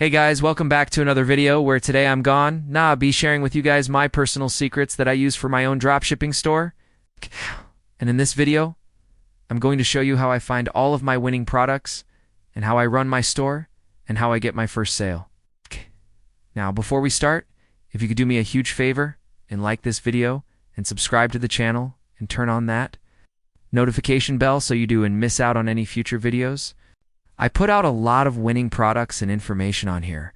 Hey guys, welcome back to another video where today I'm be sharing with you guys my personal secrets that I use for my own dropshipping store. And in this video, I'm going to show you how I find all of my winning products and how I run my store and how I get my first sale. Now, before we start, if you could do me a huge favor and like this video and subscribe to the channel and turn on that notification bell so you don't miss out on any future videos. I put out a lot of winning products and information on here,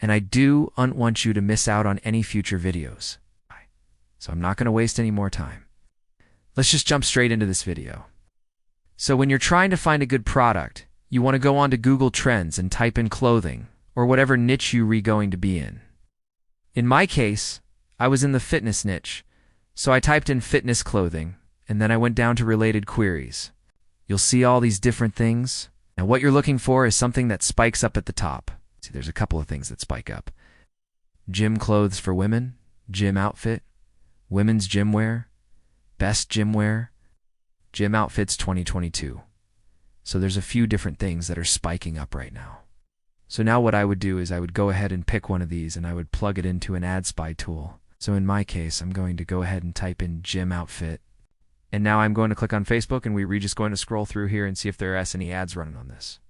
and I don't want you to miss out on any future videos. So I'm not going to waste any more time. Let's just jump straight into this video. So when you're trying to find a good product, you want to go onto Google Trends and type in clothing or whatever niche you're going to be in. In my case, I was in the fitness niche, so I typed in fitness clothing, and then I went down to related queries. You'll see all these different things. Now what you're looking for is something that spikes up at the top. See, there's a couple of things that spike up. Gym clothes for women, gym outfit, women's gym wear, best gym wear, gym outfits 2022. So there's a few different things that are spiking up right now. So now what I would do is I would go ahead and pick one of these and I would plug it into an ad spy tool. So in my case, I'm going to go ahead and type in gym outfit. And now I'm going to click on Facebook and we're just going to scroll through here and see if there are any ads running on this.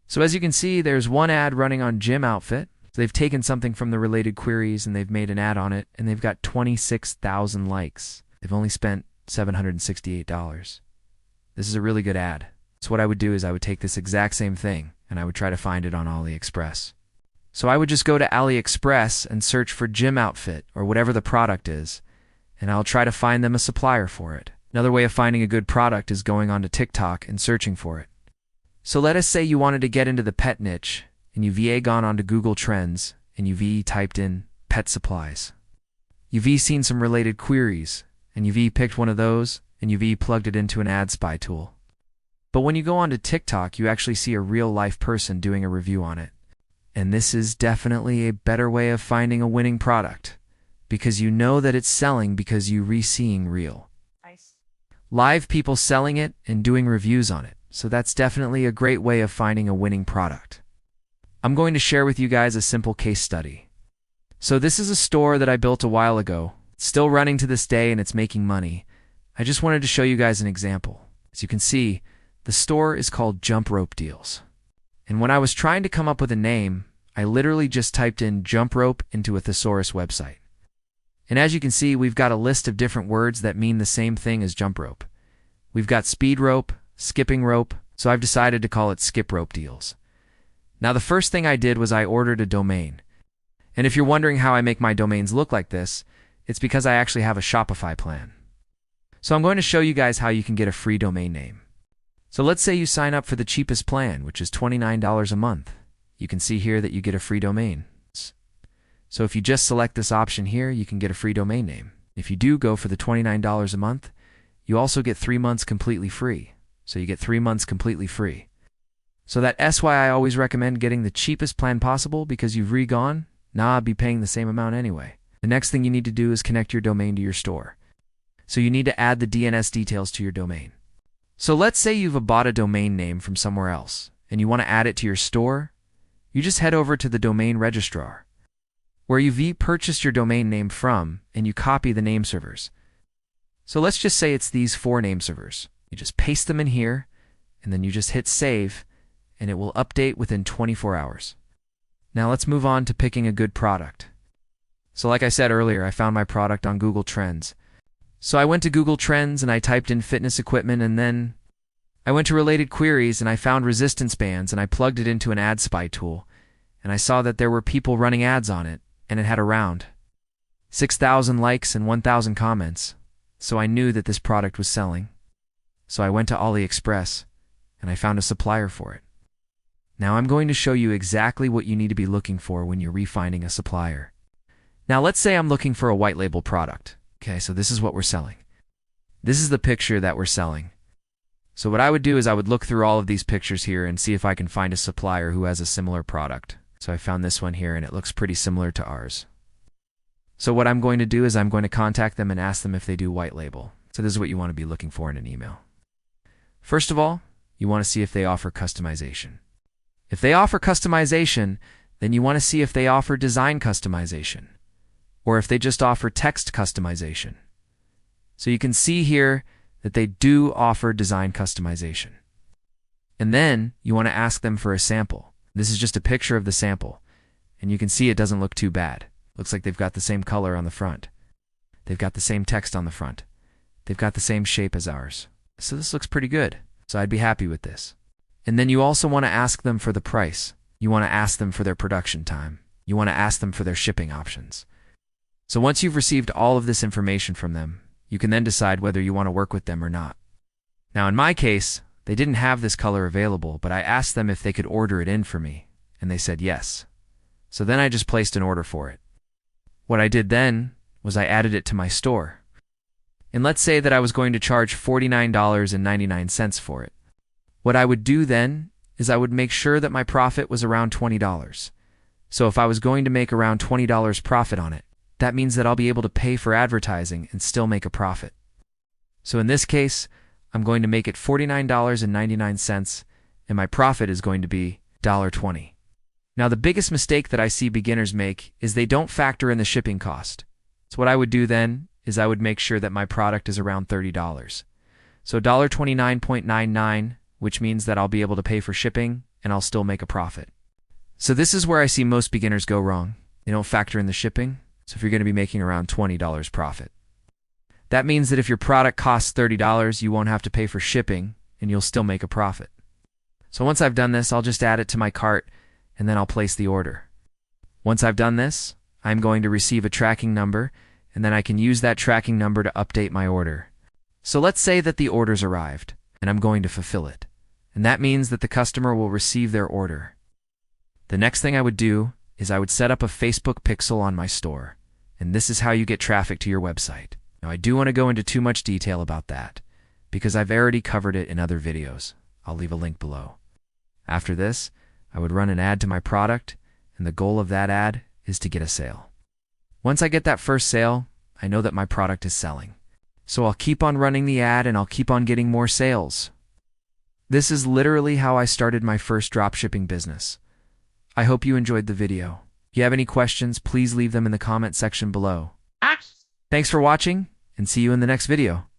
So as you can see, there's one ad running on gym outfit. So they've taken something from the related queries and they've made an ad on it, and they've got 26,000 likes. They've only spent $768. This is a really good ad. So what I would do is I would take this exact same thing and I would try to find it on AliExpress. So I would just go to AliExpress and search for gym outfit or whatever the product is, and I'll try to find them a supplier for it. Another way of finding a good product is going onto TikTok and searching for it. So let us say you wanted to get into the pet niche, and you've gone onto Google Trends, and you've typed in pet supplies. You've seen some related queries, and you've picked one of those, and you've plugged it into an ad spy tool. But when you go onto TikTok, you actually see a real-life person doing a review on it. And this is definitely a better way of finding a winning product, because you know that it's selling because you're seeing real live people selling it and doing reviews on it. So that's definitely a great way of finding a winning product. I'm going to share with you guys a simple case study. So this is a store that I built a while ago. It's still running to this day and it's making money. I just wanted to show you guys an example. As you can see, the store is called Jump Rope Deals. And when I was trying to come up with a name, I literally just typed in jump rope into a thesaurus website. And as you can see, we've got a list of different words that mean the same thing as jump rope. We've got speed rope, skipping rope, so I've decided to call it Skip Rope Deals. Now the first thing I did was I ordered a domain. And if you're wondering how I make my domains look like this, it's because I actually have a Shopify plan. So I'm going to show you guys how you can get a free domain name. So let's say you sign up for the cheapest plan, which is $29 a month. You can see here that you get a free domain. So if you just select this option here, you can get a free domain name. If you do go for the $29 a month, you also get 3 months completely free. So you get 3 months completely free. So that's why I always recommend getting the cheapest plan possible, because you've be paying the same amount anyway. The next thing you need to do is connect your domain to your store. So you need to add the DNS details to your domain. So let's say you've bought a domain name from somewhere else and you want to add it to your store. You just head over to the domain registrar, where you've purchased your domain name from, and you copy the name servers. So let's just say it's these 4 name servers. You just paste them in here, and then you just hit save, and it will update within 24 hours. Now let's move on to picking a good product. So like I said earlier, I found my product on Google Trends. So I went to Google Trends and I typed in fitness equipment, and then I went to related queries and I found resistance bands, and I plugged it into an ad spy tool, and I saw that there were people running ads on it, and it had around 6,000 likes and 1,000 comments. So I knew that this product was selling. So I went to AliExpress and I found a supplier for it. Now I'm going to show you exactly what you need to be looking for when you're refinding a supplier. Now let's say I'm looking for a white label product. Okay, so this is what we're selling. This is the picture that we're selling. So what I would do is I would look through all of these pictures here and see if I can find a supplier who has a similar product. So I found this one here and it looks pretty similar to ours. So what I'm going to do is I'm going to contact them and ask them if they do white label. So this is what you want to be looking for in an email. First of all, you want to see if they offer customization. If they offer customization, then you want to see if they offer design customization, or if they just offer text customization. So you can see here that they do offer design customization. And then you want to ask them for a sample. This is just a picture of the sample, and you can see it doesn't look too bad. Looks like they've got the same color on the front. They've got the same text on the front. They've got the same shape as ours. So this looks pretty good. So I'd be happy with this. And then you also want to ask them for the price. You want to ask them for their production time. You want to ask them for their shipping options. So once you've received all of this information from them, you can then decide whether you want to work with them or not. Now in my case, they didn't have this color available, but I asked them if they could order it in for me, and they said yes. So then I just placed an order for it. What I did then was I added it to my store. And let's say that I was going to charge $49.99 for it. What I would do then is I would make sure that my profit was around $20. So if I was going to make around $20 profit on it, that means that I'll be able to pay for advertising and still make a profit. So in this case, I'm going to make it $49.99, and my profit is going to be $1.20. Now the biggest mistake that I see beginners make is they don't factor in the shipping cost. So what I would do then is I would make sure that my product is around $30. So $129.99, which means that I'll be able to pay for shipping and I'll still make a profit. So this is where I see most beginners go wrong. They don't factor in the shipping. So if you're going to be making around $20 profit, that means that if your product costs $30, you won't have to pay for shipping and you'll still make a profit. So once I've done this, I'll just add it to my cart and then I'll place the order. Once I've done this, I'm going to receive a tracking number, and then I can use that tracking number to update my order. So let's say that the order's arrived, and I'm going to fulfill it. And that means that the customer will receive their order. The next thing I would do is I would set up a Facebook pixel on my store. And this is how you get traffic to your website. Now I do want to go into too much detail about that, because I've already covered it in other videos. I'll leave a link below. After this, I would run an ad to my product, and the goal of that ad is to get a sale. Once I get that first sale, I know that my product is selling. So I'll keep on running the ad and I'll keep on getting more sales. This is literally how I started my first dropshipping business. I hope you enjoyed the video. If you have any questions, please leave them in the comment section below. Thanks for watching, and see you in the next video.